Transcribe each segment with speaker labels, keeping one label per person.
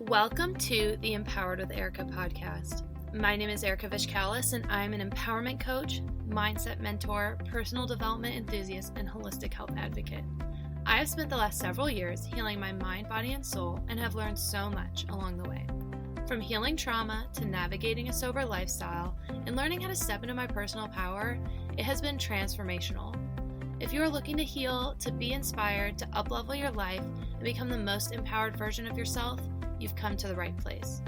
Speaker 1: Welcome to the Empowered with Erika podcast. My name is Erika Vishkalis, and I'm an empowerment coach, mindset mentor, personal development enthusiast, and holistic health advocate. I have spent the last several years healing my mind, body, and soul, and have learned so much along the way. From healing trauma to navigating a sober lifestyle and learning how to step into my personal power, it has been transformational. If you are looking to heal, to be inspired, to uplevel your life, and become the most empowered version of yourself, you've come to the right place.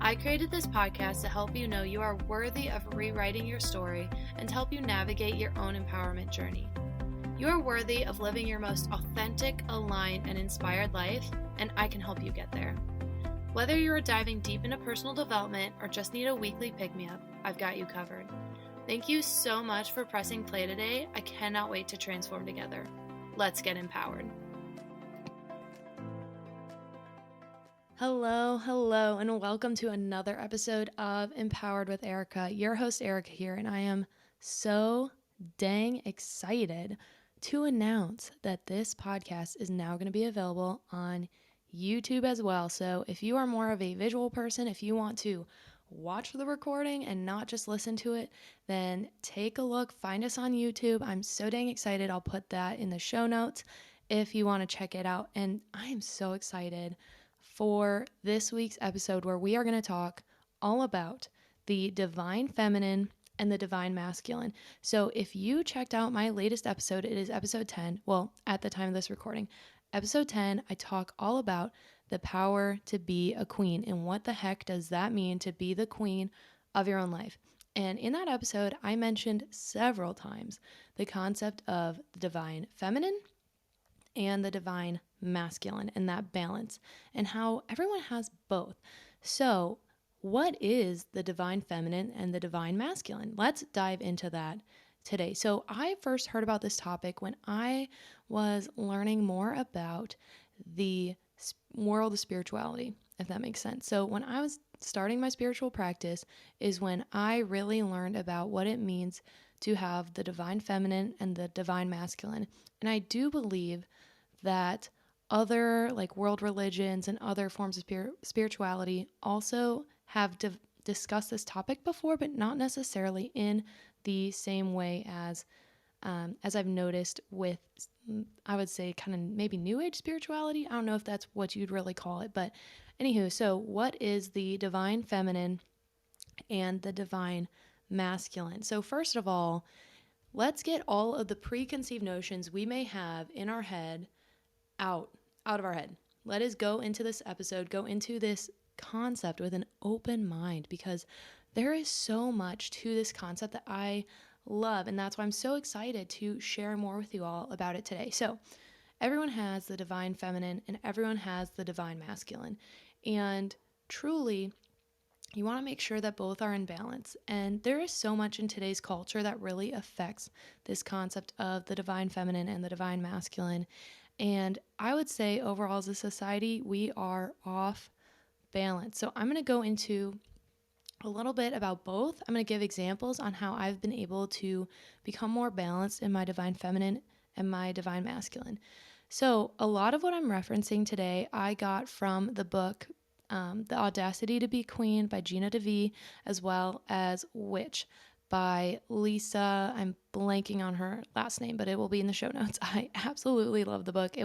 Speaker 1: I created this podcast to help you know you are worthy of rewriting your story and to help you navigate your own empowerment journey. You are worthy of living your most authentic, aligned, and inspired life, and I can help you get there. Whether you are diving deep into personal development or just need a weekly pick-me-up, I've got you covered. Thank you so much for pressing play today. I cannot wait to transform together. Let's get empowered. Hello, and welcome to another episode of Empowered with Erika. Your host, Erika here, and I am so dang excited to announce that this podcast is now going to be available on YouTube as well. So if you are more of a visual person, if you want to watch the recording and not just listen to it, then take a look, find us on YouTube. I'm so dang excited. I'll put that in the show notes if you want to check it out. And I am so excited for this week's episode where we are going to talk all about the divine feminine and the divine masculine. So if you checked out my latest episode, it is episode 10. Well, at the time of this recording, episode 10, I talk all about the power to be a queen and what the heck does that mean to be the queen of your own life. And in that episode, I mentioned several times the concept of the divine feminine and the divine masculine and that balance and how everyone has both. So what is the divine feminine and the divine masculine? Let's dive into that today. So I first heard about this topic when I was learning more about the world of spirituality, if that makes sense. So when I was starting my spiritual practice is when I really learned about what it means to have the divine feminine and the divine masculine. And I do believe that other like world religions and other forms of spirituality also have discussed this topic before, but not necessarily in the same way as I've noticed with, I would say, kind of maybe new age spirituality. I don't know if that's what you'd really call it, but anywho, so what is the divine feminine and the divine masculine? So first of all, let's get all of the preconceived notions we may have in our head out of our head. Let us go into this episode, go into this concept with an open mind, because there is so much to this concept that I love, and that's why I'm so excited to share more with you all about it today. So everyone has the divine feminine and everyone has the divine masculine, and truly you want to make sure that both are in balance. And there is so much in today's culture that really affects this concept of the divine feminine and the divine masculine. And I would say overall as a society, we are off balance. So I'm going to go into a little bit about both. I'm going to give examples on how I've been able to become more balanced in my divine feminine and my divine masculine. So a lot of what I'm referencing today, I got from the book, The Audacity to Be Queen by Gina DeVee, as well as Witch by Lisa. I'm blanking on her last name, but it will be in the show notes. I absolutely love the book.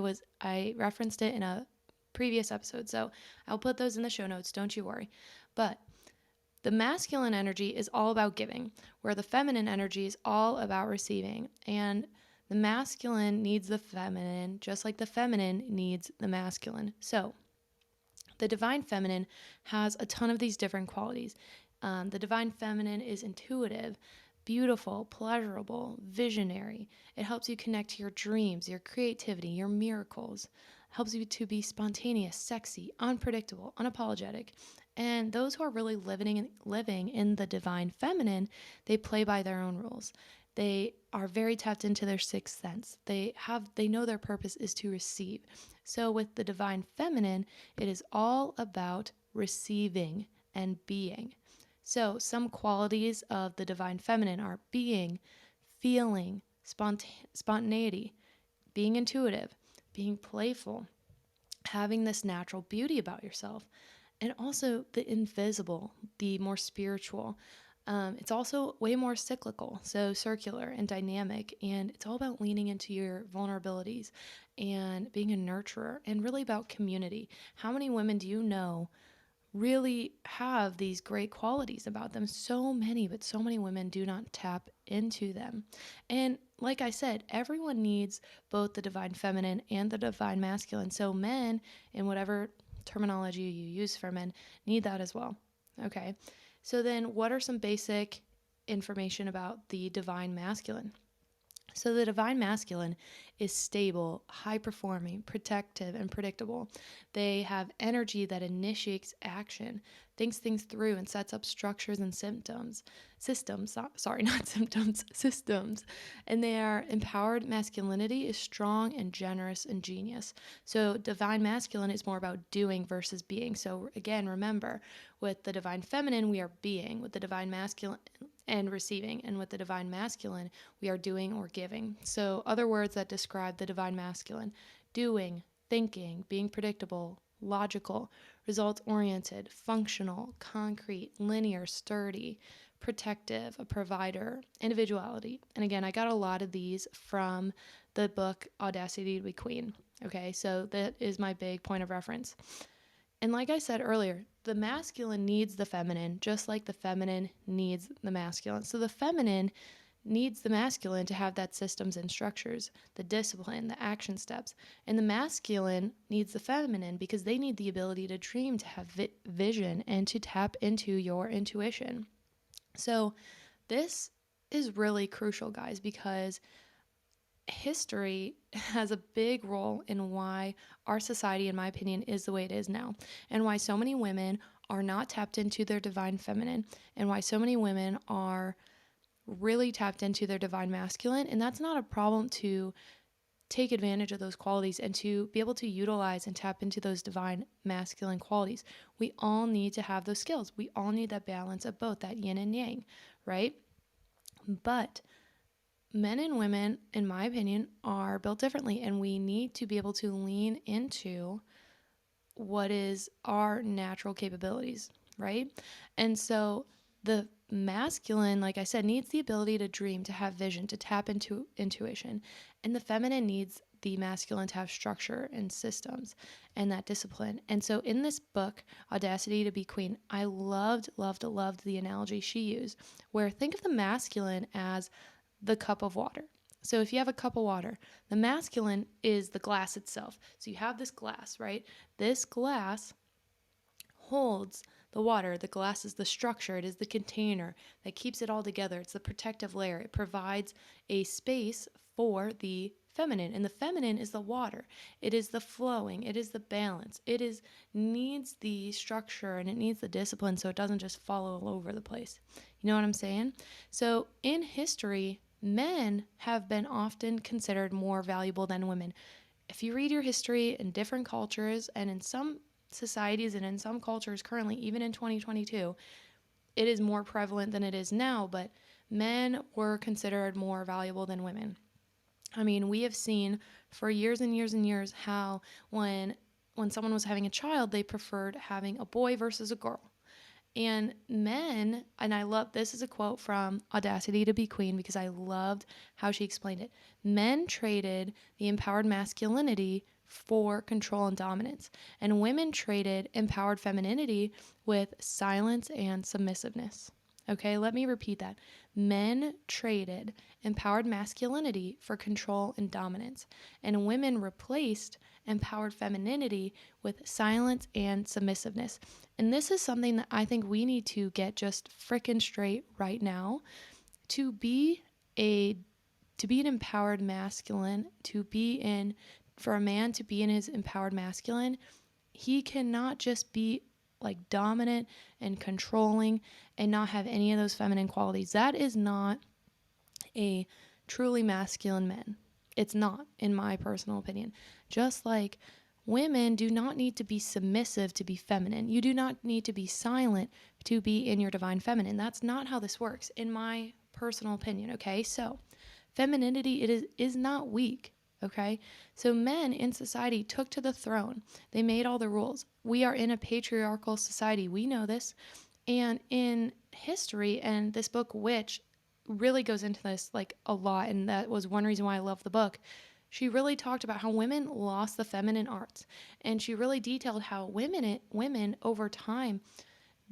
Speaker 1: I referenced it in a previous episode, so I'll put those in the show notes. Don't you worry. But the masculine energy is all about giving, where the feminine energy is all about receiving. And the masculine needs the feminine, just like the feminine needs the masculine. So the divine feminine has a ton of these different qualities. The divine feminine is intuitive, beautiful, pleasurable, visionary. It helps you connect to your dreams, your creativity, your miracles. It helps you to be spontaneous, sexy, unpredictable, unapologetic. And those who are really living in the divine feminine, they play by their own rules. They are very tapped into their sixth sense. They know their purpose is to receive. So with the divine feminine, it is all about receiving and being. So some qualities of the divine feminine are being, feeling, spontaneity, being intuitive, being playful, having this natural beauty about yourself, and also the invisible, the more spiritual. It's also way more cyclical, so circular and dynamic, and it's all about leaning into your vulnerabilities and being a nurturer, and really about community. How many women do you know really have these great qualities about them? So many, but so many women do not tap into them. And like I said, everyone needs both the divine feminine and the divine masculine. So men, in whatever terminology you use for men, need that as well. Okay. So then what are some basic information about the divine masculine? So the divine masculine is stable, high performing, protective, and predictable. They have energy that initiates action, thinks things through, and sets up structures and not symptoms, systems. And their empowered masculinity is strong and generous and genius. So divine masculine is more about doing versus being. So again, remember, with the divine feminine, we are being. With the divine masculine, and receiving. And with the divine masculine, we are doing or giving. So, other words that describe the divine masculine: doing, thinking, being predictable, logical, results oriented, functional, concrete, linear, sturdy, protective, a provider, individuality. And again, I got a lot of these from the book Audacity to be Queen. Okay, so that is my big point of reference. And like I said earlier, the masculine needs the feminine, just like the feminine needs the masculine. So the feminine needs the masculine to have that systems and structures, the discipline, the action steps. And the masculine needs the feminine because they need the ability to dream, to have vision, and to tap into your intuition. So this is really crucial, guys, because history has a big role in why our society, in my opinion, is the way it is now, and why so many women are not tapped into their divine feminine, and why so many women are really tapped into their divine masculine. And that's not a problem to take advantage of those qualities and to be able to utilize and tap into those divine masculine qualities. We all need to have those skills. We all need that balance of both, that yin and yang, right? But men and women, in my opinion, are built differently, and we need to be able to lean into what is our natural capabilities, right? And so the masculine, like I said, needs the ability to dream, to have vision, to tap into intuition. And the feminine needs the masculine to have structure and systems and that discipline. And so in this book, Audacity to be Queen, I loved the analogy she used, where think of the masculine as the cup of water. So if you have a cup of water, the masculine is the glass itself. So you have this glass, right? This glass holds the water. The glass is the structure. It is the container that keeps it all together. It's the protective layer. It provides a space for the feminine, and the feminine is the water. It is the flowing. It is the balance. Needs the structure, and it needs the discipline so it doesn't just fall all over the place. You know what I'm saying? So in history, men have been often considered more valuable than women. If you read your history in different cultures, and in some societies and in some cultures currently, even in 2022, it is more prevalent than it is now, but men were considered more valuable than women. I mean, we have seen for years and years and years how when someone was having a child, they preferred having a boy versus a girl. And men, and I love, this is a quote from Audacity to be Queen because I loved how she explained it. Men traded the empowered masculinity for control and dominance, and women traded empowered femininity with silence and submissiveness. Okay, let me repeat that. Men traded empowered masculinity for control and dominance, and women replaced empowered femininity with silence and submissiveness. And this is something that I think we need to get just frickin' straight right now. To be an empowered masculine, for a man to be in his empowered masculine, he cannot just be like dominant and controlling and not have any of those feminine qualities. That is not a truly masculine man. It's not, in my personal opinion. Just like women do not need to be submissive to be feminine. You do not need to be silent to be in your divine feminine. That's not how this works, in my personal opinion, okay? So, femininity is not weak, Okay. So men in society took to the throne. They made all the rules. We are in a patriarchal society. We know this. And in history, and this book, Witch, really goes into this like a lot. And that was one reason why I love the book. She really talked about how women lost the feminine arts. And she really detailed how women over time,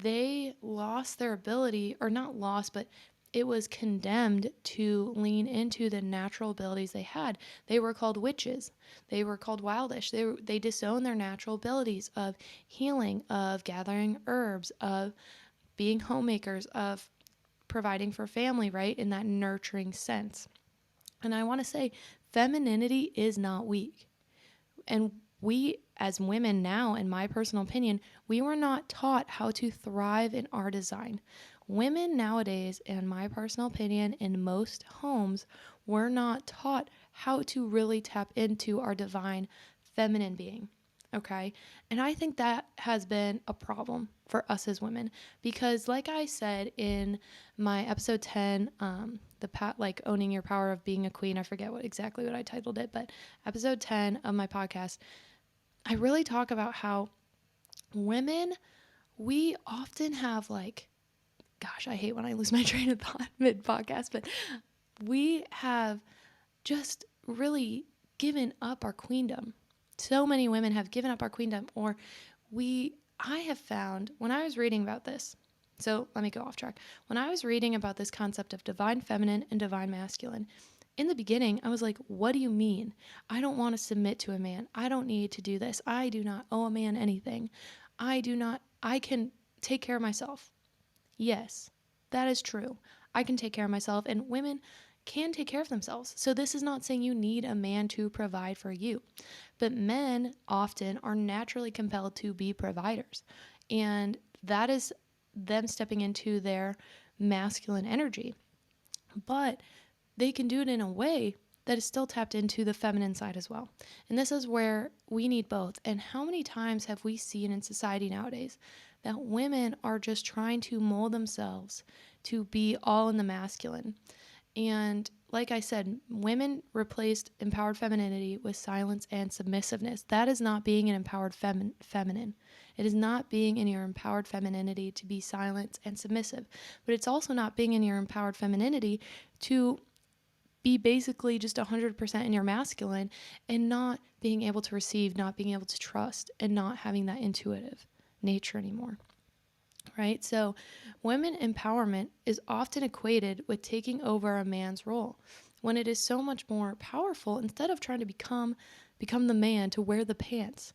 Speaker 1: they lost their ability, or not lost, but it was condemned to lean into the natural abilities they had. They were called witches. They were called wildish. They disowned their natural abilities of healing, of gathering herbs, of being homemakers, of providing for family, right? In that nurturing sense. And I want to say femininity is not weak. And we, as women now, in my personal opinion, we were not taught how to thrive in our design. Women nowadays, in my personal opinion, in most homes, were not taught how to really tap into our divine feminine being. Okay. And I think that has been a problem for us as women because, like I said in my episode 10, like owning your power of being a queen, I forget exactly what I titled it, but episode 10 of my podcast, I really talk about how women, we often have like, gosh, I hate when I lose my train of thought mid podcast, but we have just really given up our queendom. So many women have given up our queendom, or I have found when I was reading about this, so let me go off track. When I was reading about this concept of divine feminine and divine masculine, in the beginning, I was like, what do you mean? I don't want to submit to a man. I don't need to do this. I do not owe a man anything. I can take care of myself. Yes, that is true. I can take care of myself, and women can take care of themselves. So this is not saying you need a man to provide for you. But men often are naturally compelled to be providers. And that is them stepping into their masculine energy. But they can do it in a way that is still tapped into the feminine side as well. And this is where we need both. And how many times have we seen in society nowadays that women are just trying to mold themselves to be all in the masculine? And like I said, women replaced empowered femininity with silence and submissiveness. That is not being an empowered feminine. It is not being in your empowered femininity to be silent and submissive. But it's also not being in your empowered femininity to be basically just 100% in your masculine and not being able to receive, not being able to trust, and not having that intuitive nature anymore. Right? So women empowerment is often equated with taking over a man's role when it is so much more powerful. Instead of trying to become the man, to wear the pants,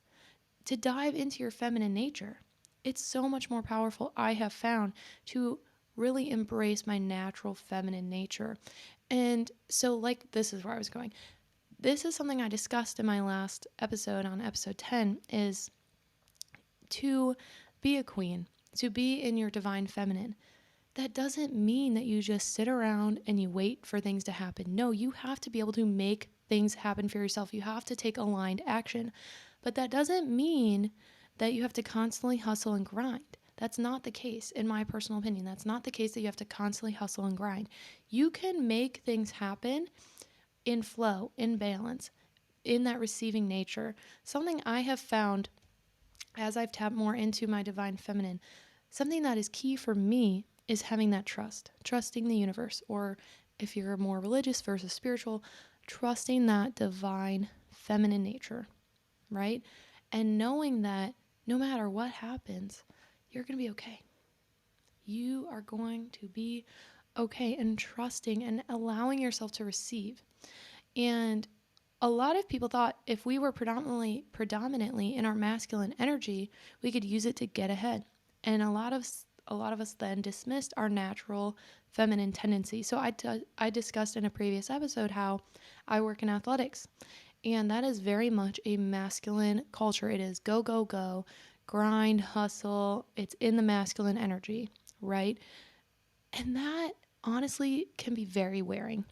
Speaker 1: to dive into your feminine nature. It's so much more powerful, I have found, to really embrace my natural feminine nature. And so, like, this is where I was going. This is something I discussed in my last episode, on episode 10, is to be a queen, to be in your divine feminine. That doesn't mean that you just sit around and you wait for things to happen. No, you have to be able to make things happen for yourself. You have to take aligned action. But that doesn't mean that you have to constantly hustle and grind. That's not the case, in my personal opinion. That's not the case that you have to constantly hustle and grind. You can make things happen in flow, in balance, in that receiving nature. Something I have found as I've tapped more into my divine feminine, something that is key for me is having that trust, trusting the universe, or if you're more religious versus spiritual, trusting that divine feminine nature, right? And knowing that no matter what happens, you're going to be okay. You are going to be okay, and trusting and allowing yourself to receive. And a lot of people thought if we were predominantly in our masculine energy, we could use it to get ahead. And a lot of us then dismissed our natural feminine tendency. So I discussed in a previous episode how I work in athletics, and that is very much a masculine culture. It is go, go, go, grind, hustle. It's in the masculine energy, right? And that honestly can be very wearing.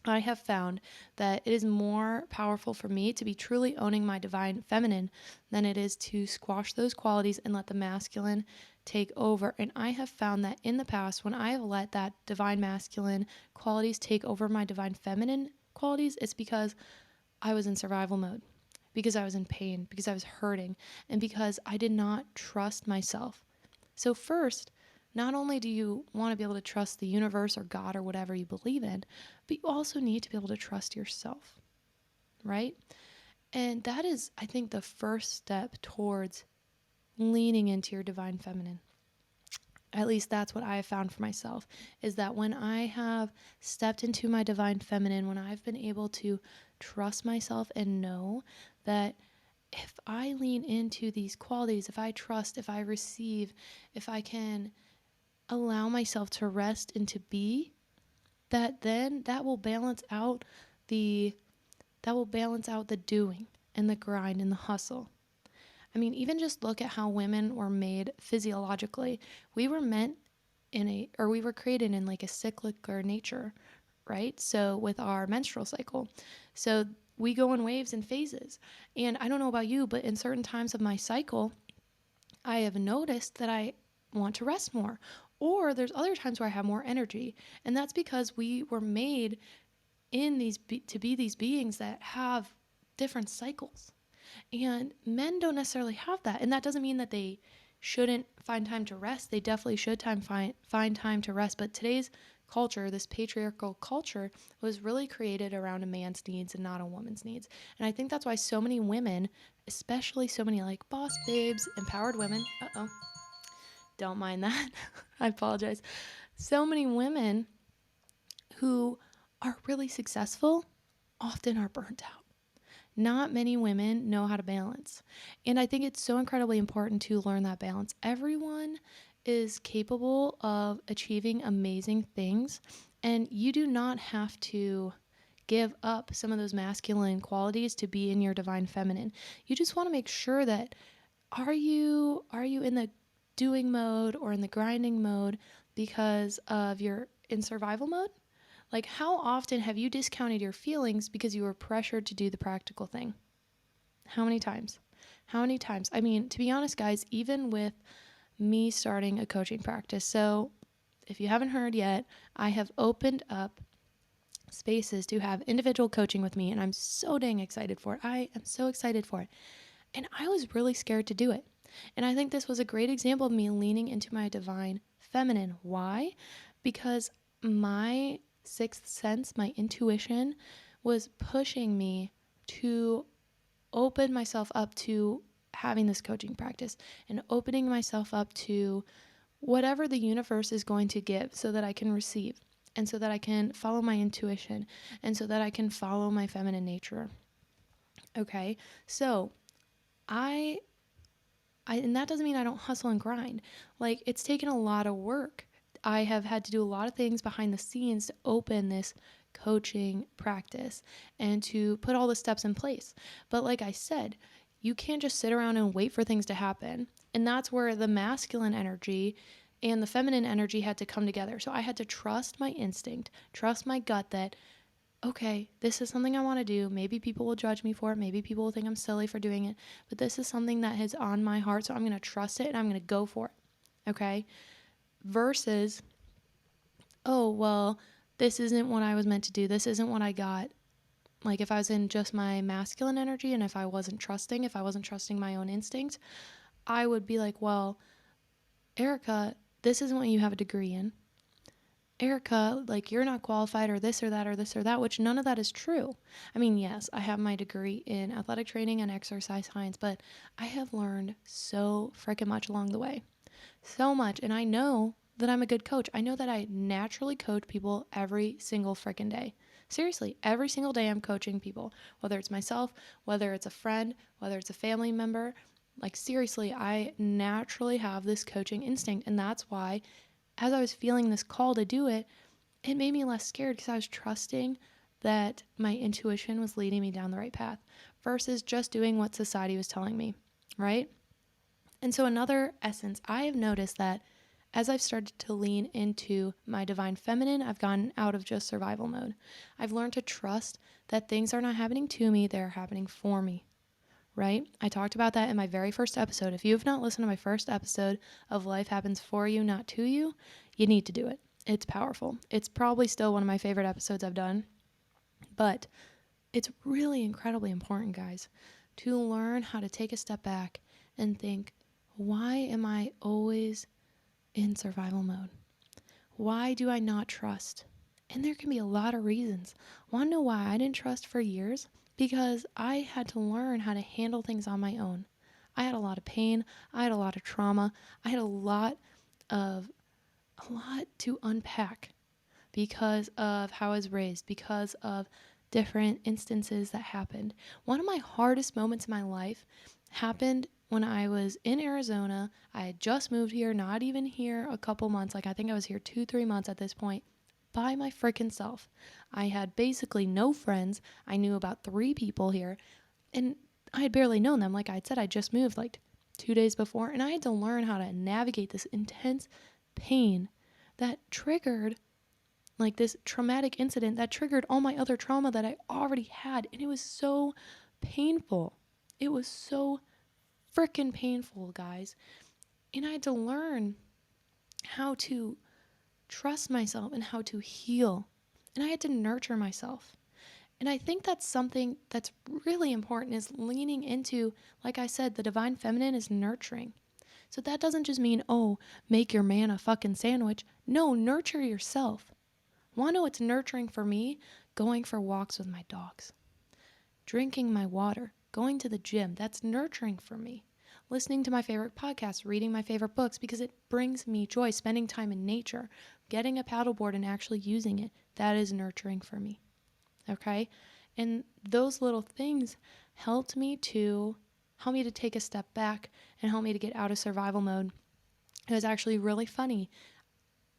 Speaker 1: I have found that it is more powerful for me to be truly owning my divine feminine than it is to squash those qualities and let the masculine take over. And I have found that in the past, when I have let that divine masculine qualities take over my divine feminine qualities, it's because I was in survival mode, because I was in pain, because I was hurting, and because I did not trust myself. So first, not only do you want to be able to trust the universe or God or whatever you believe in, but you also need to be able to trust yourself, right? And that is, I think, the first step towards leaning into your divine feminine. At least that's what I have found for myself, is that when I have stepped into my divine feminine, when I've been able to trust myself and know that if I lean into these qualities, if I trust, if I receive, if I can allow myself to rest and to be, then that will balance out the doing and the grind and the hustle. I mean, even just look at how women were made physiologically. We were we were created in like a cyclical nature, right? So with our menstrual cycle. So we go in waves and phases. And I don't know about you, but in certain times of my cycle, I have noticed that I want to rest more. Or there's other times where I have more energy. And that's because we were made to be these beings that have different cycles. And men don't necessarily have that. And that doesn't mean that they shouldn't find time to rest. They definitely should find time to rest. But today's culture, this patriarchal culture, was really created around a man's needs and not a woman's needs. And I think that's why so many women, especially so many like boss babes, empowered women, don't mind that. I apologize. So many women who are really successful often are burnt out. Not many women know how to balance. And I think it's so incredibly important to learn that balance. Everyone is capable of achieving amazing things, and you do not have to give up some of those masculine qualities to be in your divine feminine. You just want to make sure that are you in the doing mode or in the grinding mode because of your in survival mode? Like, how often have you discounted your feelings because you were pressured to do the practical thing? How many times? How many times? I mean, to be honest, guys, even with me starting a coaching practice. So, if you haven't heard yet, I have opened up spaces to have individual coaching with me, and I'm so dang excited for it. I am so excited for it. And I was really scared to do it. And I think this was a great example of me leaning into my divine feminine. Why? Because my sixth sense, my intuition, was pushing me to open myself up to having this coaching practice and opening myself up to whatever the universe is going to give so that I can receive and so that I can follow my intuition and so that I can follow my feminine nature. Okay, so I and that doesn't mean I don't hustle and grind. Like, it's taken a lot of work. I have had to do a lot of things behind the scenes to open this coaching practice and to put all the steps in place. But like I said, you can't just sit around and wait for things to happen. And that's where the masculine energy and the feminine energy had to come together. So I had to trust my instinct, trust my gut that okay, this is something I want to do. Maybe people will judge me for it. Maybe people will think I'm silly for doing it. But this is something that is on my heart. So I'm going to trust it and I'm going to go for it. Okay. Versus, oh, well, this isn't what I was meant to do. This isn't what I got. Like if I was in just my masculine energy and if I wasn't trusting my own instinct, I would be like, well, Erika, this isn't what you have a degree in. Erika, like you're not qualified or this or that or this or that, which none of that is true. I mean, yes, I have my degree in athletic training and exercise science, but I have learned so freaking much along the way. So much. And I know that I'm a good coach. I know that I naturally coach people every single freaking day. Seriously, every single day I'm coaching people, whether it's myself, whether it's a friend, whether it's a family member. Like seriously, I naturally have this coaching instinct. And that's why as I was feeling this call to do it, it made me less scared because I was trusting that my intuition was leading me down the right path versus just doing what society was telling me, right? And so another essence, I have noticed that as I've started to lean into my divine feminine, I've gotten out of just survival mode. I've learned to trust that things are not happening to me, they're happening for me, right? I talked about that in my very first episode. If you have not listened to my first episode of Life Happens For You, Not To You, you need to do it. It's powerful. It's probably still one of my favorite episodes I've done. But It's really incredibly important, guys, to learn how to take a step back and think, why am I always in survival mode? Why do I not trust? And there can be a lot of reasons. Want to know why I didn't trust for years? Because I had to learn how to handle things on my own. I had a lot of pain. I had a lot of trauma. I had of a lot to unpack because of how I was raised, because of different instances that happened. One of my hardest moments in my life happened when I was in Arizona. I had just moved here, not even here a couple months. Like, I think I was here 2-3 months at this point, by my freaking self. I had basically no friends. I knew about 3 people here, and I had barely known them. Like I said, I just moved like 2 days before, and I had to learn how to navigate this intense pain that triggered, like, this traumatic incident that triggered all my other trauma that I already had. And it was so painful. It was so freaking painful, guys. And I had to learn how to trust myself and how to heal. And I had to nurture myself. And I think that's something that's really important, is leaning into, like I said, the divine feminine is nurturing. So that doesn't just mean, oh, make your man a fucking sandwich. No, nurture yourself. Want to know what's nurturing for me? Going for walks with my dogs, drinking my water, going to the gym. That's nurturing for me. Listening to my favorite podcasts, reading my favorite books, because it brings me joy. Spending time in nature, getting a paddleboard and actually using it, that is nurturing for me. Okay? And those little things helped me to take a step back and help me to get out of survival mode. It was actually really funny.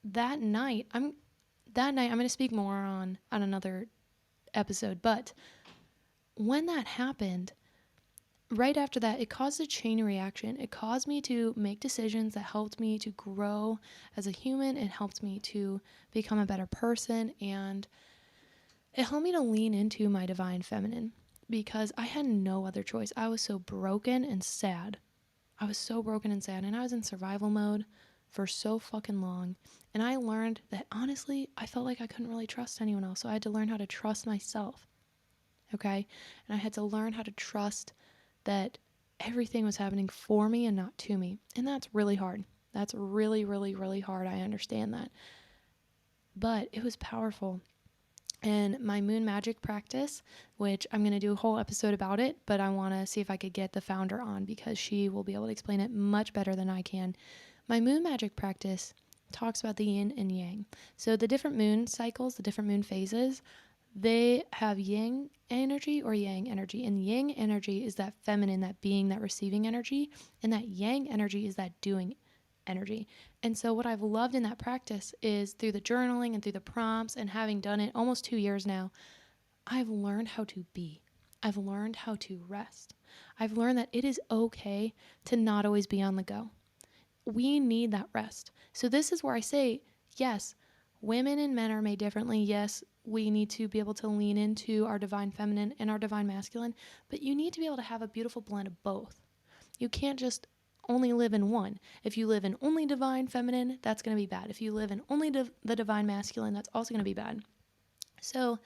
Speaker 1: That night, I'm going to speak more on another episode, but when that happened, right after that, it caused a chain reaction. It caused me to make decisions that helped me to grow as a human. It helped me to become a better person, and it helped me to lean into my divine feminine because I had no other choice. I was so broken and sad. And I was in survival mode for so fucking long. And I learned that, honestly, I felt like I couldn't really trust anyone else. So I had to learn how to trust myself. Okay? And I had to learn how to trust that everything was happening for me and not to me. And that's really hard. That's really, really, really hard. I understand that. But it was powerful. And my moon magic practice, which I'm going to do a whole episode about it, but I want to see if I could get the founder on because she will be able to explain it much better than I can. My moon magic practice talks about the yin and yang. So the different moon cycles, the different moon phases, they have yin energy or yang energy. And yang energy is that feminine, that being, that receiving energy. And that yang energy is that doing energy. And so what I've loved in that practice is, through the journaling and through the prompts and having done it almost 2 years now, I've learned how to be. I've learned how to rest. I've learned that it is okay to not always be on the go. We need that rest. So this is where I say, yes, women and men are made differently. Yes, we need to be able to lean into our divine feminine and our divine masculine, but you need to be able to have a beautiful blend of both. You can't just only live in one. If you live in only divine feminine, that's going to be bad. If you live in only the divine masculine, that's also going to be bad. So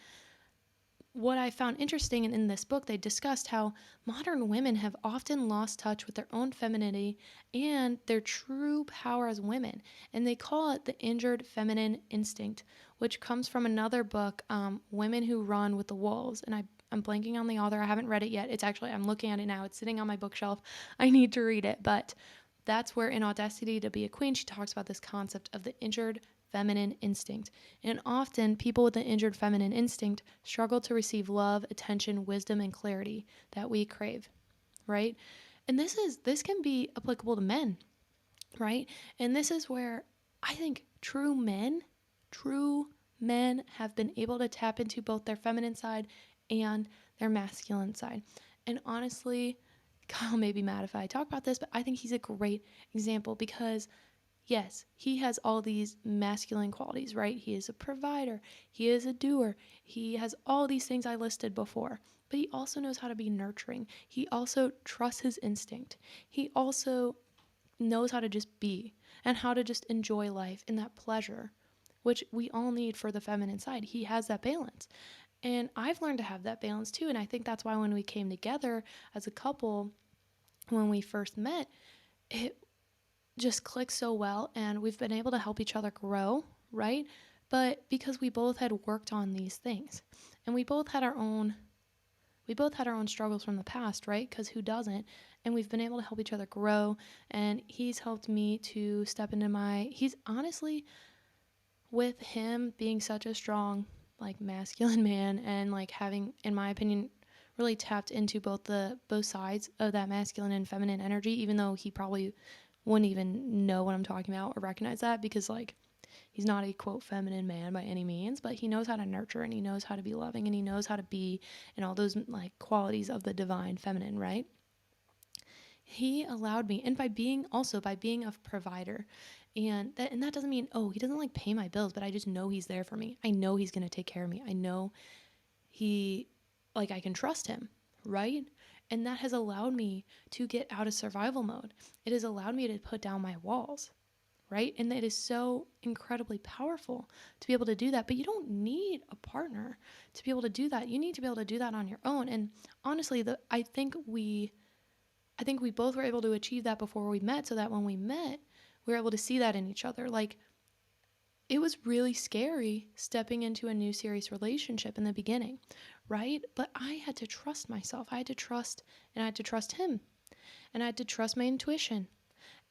Speaker 1: what I found interesting in this book, they discussed how modern women have often lost touch with their own femininity and their true power as women. And they call it the injured feminine instinct, which comes from another book, Women Who Run with the Wolves. And I'm blanking on the author. I haven't read it yet. I'm looking at it now. It's sitting on my bookshelf. I need to read it. But that's where, in Audacity to Be a Queen, she talks about this concept of the injured feminine instinct. And often people with an injured feminine instinct struggle to receive love, attention, wisdom, and clarity that we crave, right? And this can be applicable to men, right? And this is where I think true men have been able to tap into both their feminine side and their masculine side. And honestly, Kyle may be mad if I talk about this, but I think he's a great example because, yes, he has all these masculine qualities, right? He is a provider. He is a doer. He has all these things I listed before. But he also knows how to be nurturing. He also trusts his instinct. He also knows how to just be and how to just enjoy life and that pleasure, which we all need for the feminine side. He has that balance. And I've learned to have that balance too. And I think that's why when we came together as a couple, when we first met, it just clicked so well, and we've been able to help each other grow, right? But because we both had worked on these things, and we both had our own struggles from the past, right? Because who doesn't? And we've been able to help each other grow, and he's helped me to step into he's honestly, with him being such a strong, like, masculine man, and like having, in my opinion, really tapped into both sides of that masculine and feminine energy, even though he probably wouldn't even know what I'm talking about or recognize that, because like he's not a quote feminine man by any means, but he knows how to nurture, and he knows how to be loving, and he knows how to be in all those like qualities of the divine feminine, right? He allowed me, and by being a provider, and that doesn't mean, oh, he doesn't like pay my bills, but I just know he's there for me. I know he's going to take care of me. I know he, like, I can trust him, right? And that has allowed me to get out of survival mode. It has allowed me to put down my walls, right? And it is so incredibly powerful to be able to do that. But you don't need a partner to be able to do that. You need to be able to do that on your own. And honestly, I think we both were able to achieve that before we met, so that when we met, we were able to see that in each other. Like, it was really scary stepping into a new serious relationship in the beginning, right? But I had to trust myself. I had to trust him, and I had to trust my intuition.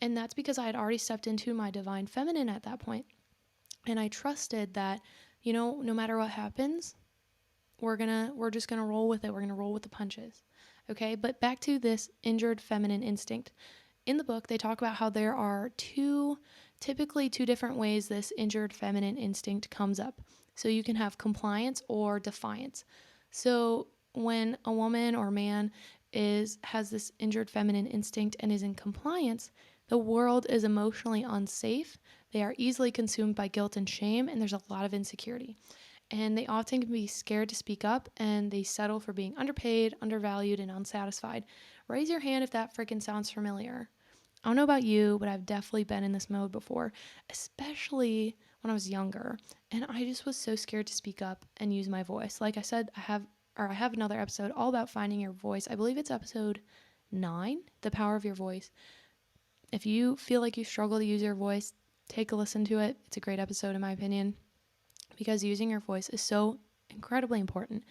Speaker 1: And that's because I had already stepped into my divine feminine at that point. And I trusted that, no matter what happens, we're just gonna roll with it. We're gonna roll with the punches. Okay, but back to this injured feminine instinct. In the book, they talk about how there are typically two different ways this injured feminine instinct comes up. So you can have compliance or defiance. So when a woman or man has this injured feminine instinct and is in compliance, the world is emotionally unsafe. They are easily consumed by guilt and shame, and there's a lot of insecurity. And they often can be scared to speak up, and they settle for being underpaid, undervalued, and unsatisfied. Raise your hand if that freaking sounds familiar. I don't know about you, but I've definitely been in this mode before, especially when I was younger. And I just was so scared to speak up and use my voice. Like I said, I have another episode all about finding your voice. I believe it's episode 9, The Power of Your Voice. If you feel like you struggle to use your voice, take a listen to it. It's a great episode in my opinion, because using your voice is so incredibly important.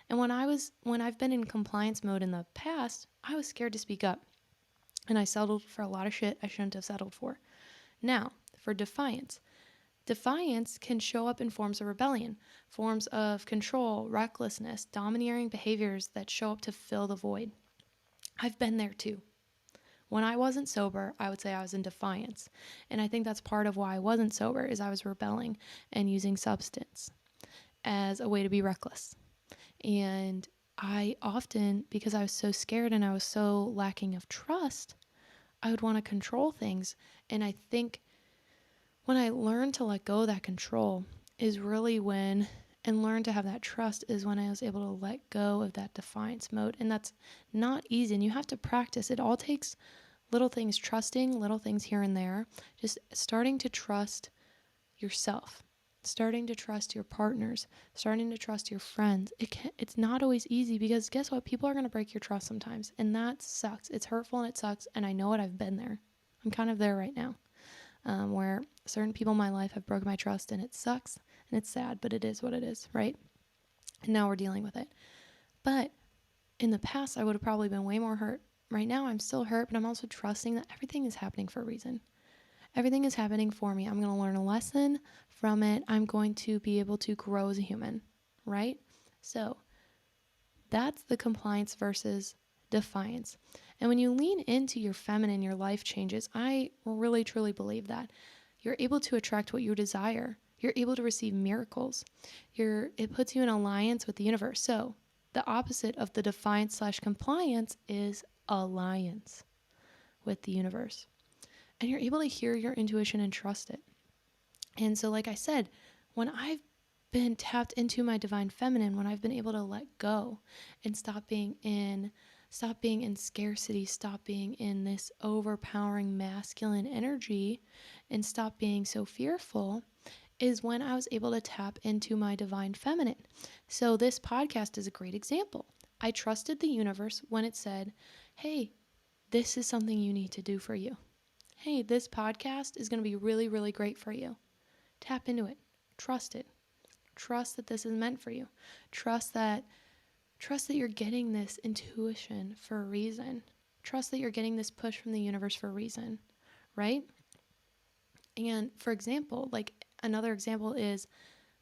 Speaker 1: And when I've been in compliance mode in the past, I was scared to speak up. And I settled for a lot of shit I shouldn't have settled for. Now, for defiance. Defiance can show up in forms of rebellion, forms of control, recklessness, domineering behaviors that show up to fill the void. I've been there too. When I wasn't sober, I would say I was in defiance. And I think that's part of why I wasn't sober, is I was rebelling and using substance as a way to be reckless. And I often, because I was so scared and I was so lacking of trust, I would want to control things. And I think when I learned to let go of that control is really when, and learn to have that trust is when I was able to let go of that defiance mode. And that's not easy, and you have to practice. It all takes little things, trusting little things here and there, just starting to trust yourself, starting to trust your partners, starting to trust your friends. It's not always easy, because guess what? People are going to break your trust sometimes, and that sucks. It's hurtful and it sucks, and I know it. I've been there. I'm kind of there right now, where certain people in my life have broken my trust, and it sucks and it's sad, but it is what it is, right? And now we're dealing with it. But in the past, I would have probably been way more hurt. Right now, I'm still hurt, but I'm also trusting that everything is happening for a reason. Everything is happening for me. I'm going to learn a lesson from it. I'm going to be able to grow as a human, right? So that's the compliance versus defiance. And when you lean into your feminine, your life changes. I really, truly believe that. You're able to attract what you desire. You're able to receive miracles. It puts you in alliance with the universe. So the opposite of the defiance / compliance is alliance with the universe. And you're able to hear your intuition and trust it. And so, like I said, when I've been tapped into my divine feminine, when I've been able to let go and stop being in scarcity, stop being in this overpowering masculine energy, and stop being so fearful, is when I was able to tap into my divine feminine. So this podcast is a great example. I trusted the universe when it said, hey, this is something you need to do for you. Hey, this podcast is going to be really, really great for you. Tap into it. Trust it. Trust that this is meant for you. Trust that you're getting this intuition for a reason. Trust that you're getting this push from the universe for a reason, right? And for example, like another example is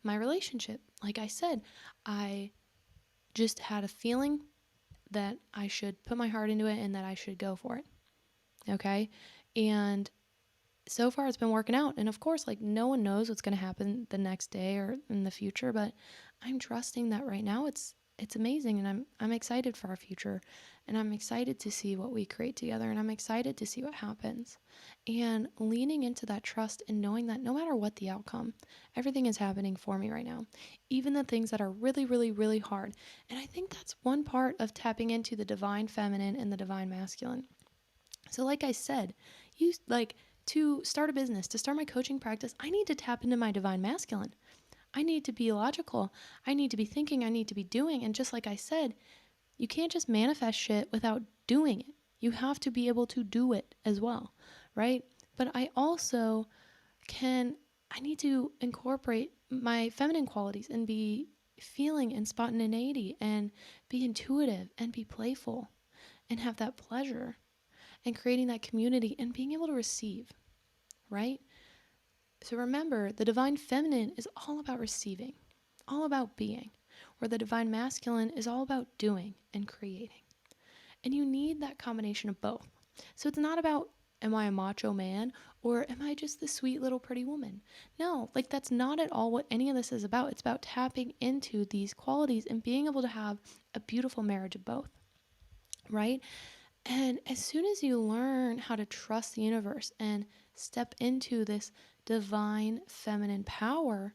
Speaker 1: my relationship. Like I said, I just had a feeling that I should put my heart into it and that I should go for it. Okay? And so far it's been working out. And of course, like no one knows what's going to happen the next day or in the future, but I'm trusting that right now it's amazing, and I'm excited for our future, and I'm excited to see what we create together, and I'm excited to see what happens. And leaning into that trust and knowing that no matter what the outcome, everything is happening for me right now, even the things that are really, really, really hard. And I think that's one part of tapping into the divine feminine and the divine masculine. So like I said, to start a business, to start my coaching practice, I need to tap into my divine masculine. I need to be logical. I need to be thinking. I need to be doing. And just like I said, you can't just manifest shit without doing it. You have to be able to do it as well, right? But I need to incorporate my feminine qualities and be feeling and spontaneity and be intuitive and be playful and have that pleasure and creating that community and being able to receive, right? So remember, the divine feminine is all about receiving, all about being, where the divine masculine is all about doing and creating. And you need that combination of both. So it's not about, am I a macho man or am I just the sweet little pretty woman? No, like that's not at all what any of this is about. It's about tapping into these qualities and being able to have a beautiful marriage of both, right? And as soon as you learn how to trust the universe and step into this divine feminine power,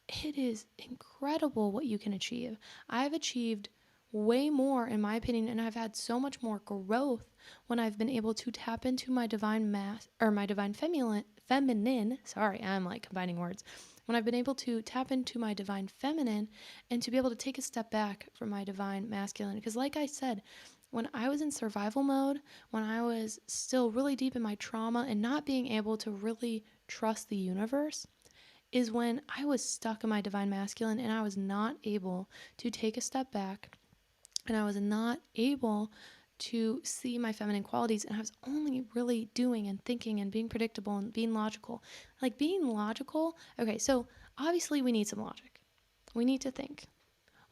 Speaker 1: it is incredible what you can achieve. I've achieved way more, in my opinion, and I've had so much more growth when I've been able to tap into my divine my divine feminine. Sorry, I'm like combining words. When I've been able to tap into my divine feminine and to be able to take a step back from my divine masculine. Because like I said, when I was in survival mode, when I was still really deep in my trauma and not being able to really trust the universe, is when I was stuck in my divine masculine and I was not able to take a step back and I was not able to see my feminine qualities, and I was only really doing and thinking and being predictable and being logical. Like being logical, okay, so obviously we need some logic. We need to think.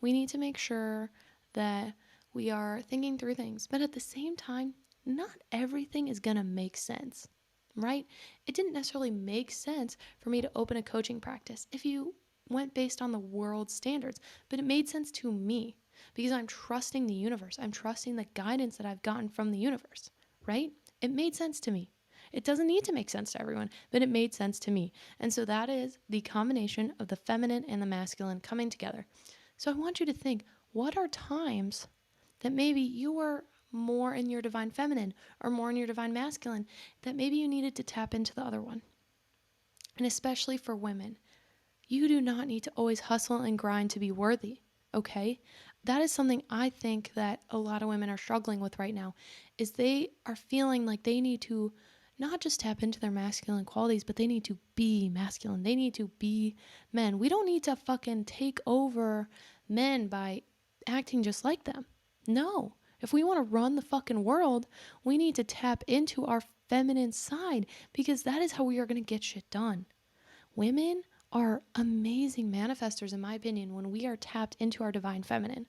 Speaker 1: We need to make sure that we are thinking through things, but at the same time, not everything is going to make sense, right? It didn't necessarily make sense for me to open a coaching practice if you went based on the world standards, but it made sense to me because I'm trusting the universe. I'm trusting the guidance that I've gotten from the universe, right? It made sense to me. It doesn't need to make sense to everyone, but it made sense to me. And so that is the combination of the feminine and the masculine coming together. So I want you to think, what are times that maybe you were more in your divine feminine or more in your divine masculine, that maybe you needed to tap into the other one? And especially for women, you do not need to always hustle and grind to be worthy, okay? That is something I think that a lot of women are struggling with right now, is they are feeling like they need to not just tap into their masculine qualities, but they need to be masculine. They need to be men. We don't need to fucking take over men by acting just like them. No. If we want to run the fucking world, we need to tap into our feminine side because that is how we are going to get shit done. Women are amazing manifestors, in my opinion, when we are tapped into our divine feminine,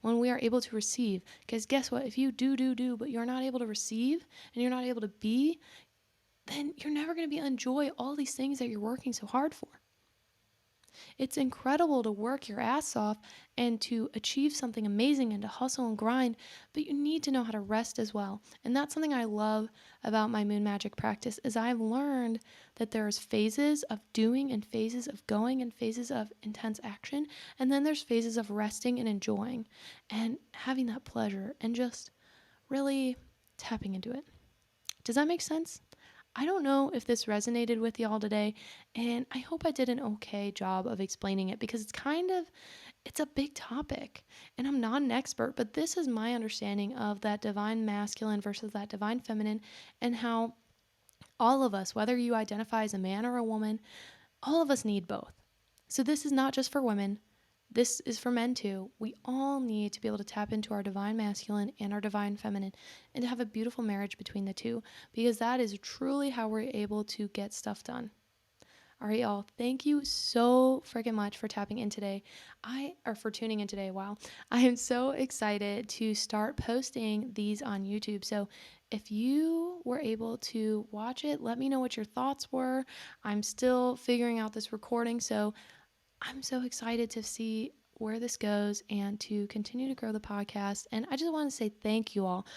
Speaker 1: when we are able to receive. Because guess what? If you do, but you're not able to receive and you're not able to be, then you're never going to be enjoy all these things that you're working so hard for. It's incredible to work your ass off and to achieve something amazing and to hustle and grind, but you need to know how to rest as well. And that's something I love about my moon magic practice is I've learned that there's phases of doing and phases of going and phases of intense action, and then there's phases of resting and enjoying and having that pleasure and just really tapping into it. Does that make sense? I don't know if this resonated with y'all today, and I hope I did an okay job of explaining it because it's a big topic, and I'm not an expert, but this is my understanding of that divine masculine versus that divine feminine, and how all of us, whether you identify as a man or a woman, all of us need both. So this is not just for women. This is for men too. We all need to be able to tap into our divine masculine and our divine feminine and to have a beautiful marriage between the two, because that is truly how we're able to get stuff done. All right, y'all. Thank you so freaking much for tapping in today. For tuning in today. Wow. I am so excited to start posting these on YouTube. So if you were able to watch it, let me know what your thoughts were. I'm still figuring out this recording, so I'm so excited to see where this goes and to continue to grow the podcast. And I just want to say thank you all.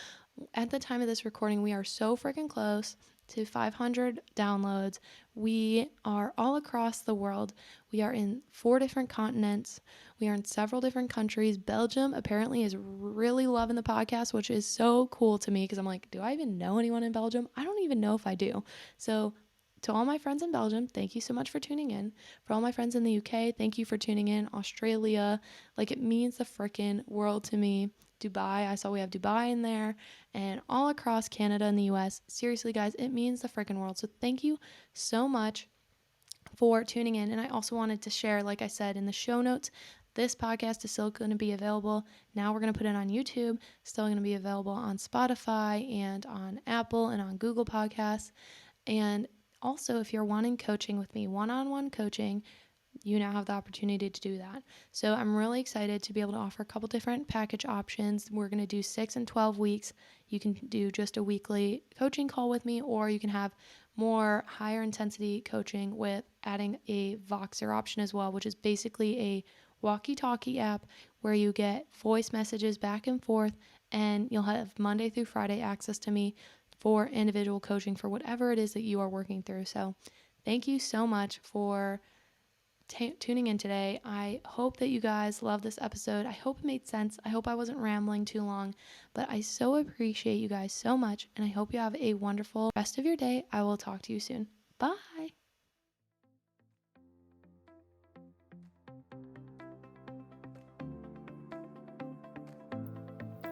Speaker 1: At the time of this recording, we are so freaking close to 500 downloads. We are all across the world. We are in 4 different continents. We are in several different countries. Belgium apparently is really loving the podcast, which is so cool to me because I'm like, do I even know anyone in Belgium? I don't even know if I do. So to all my friends in Belgium, thank you so much for tuning in. For all my friends in the UK, thank you for tuning in. Australia, like it means the frickin' world to me. Dubai, I saw we have Dubai in there, and all across Canada and the US. Seriously, guys, it means the frickin' world. So thank you so much for tuning in. And I also wanted to share, like I said in the show notes, this podcast is still going to be available. Now we're going to put it on YouTube, still going to be available on Spotify and on Apple and on Google Podcasts. And also, if you're wanting coaching with me, one-on-one coaching, you now have the opportunity to do that. So I'm really excited to be able to offer a couple different package options. We're going to do 6 and 12 weeks. You can do just a weekly coaching call with me, or you can have more higher intensity coaching with adding a Voxer option as well, which is basically a walkie-talkie app where you get voice messages back and forth, and you'll have Monday through Friday access to me for individual coaching for whatever it is that you are working through. So thank you so much for tuning in today. I hope that you guys love this episode. I hope it made sense. I hope I wasn't rambling too long, but I so appreciate you guys so much, and I hope you have a wonderful rest of your day. I will talk to you soon. Bye.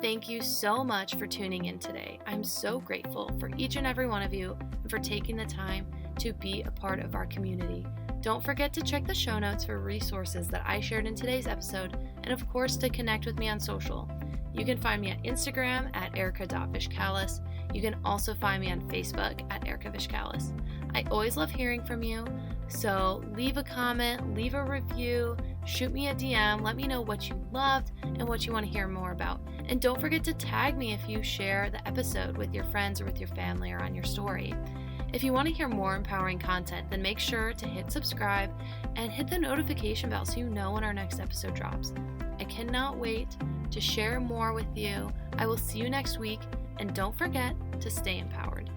Speaker 1: Thank you so much for tuning in today. I'm so grateful for each and every one of you and for taking the time to be a part of our community. Don't forget to check the show notes for resources that I shared in today's episode, and of course to connect with me on social. You can find me at Instagram at erika.vishkalis. You can also find me on Facebook at Erika Vishkalis. I always love hearing from you, so leave a comment, leave a review, shoot me a DM, let me know what you loved and what you want to hear more about. And don't forget to tag me if you share the episode with your friends or with your family or on your story. If you want to hear more empowering content, then make sure to hit subscribe and hit the notification bell so you know when our next episode drops. I cannot wait to share more with you. I will see you next week, and don't forget to stay empowered.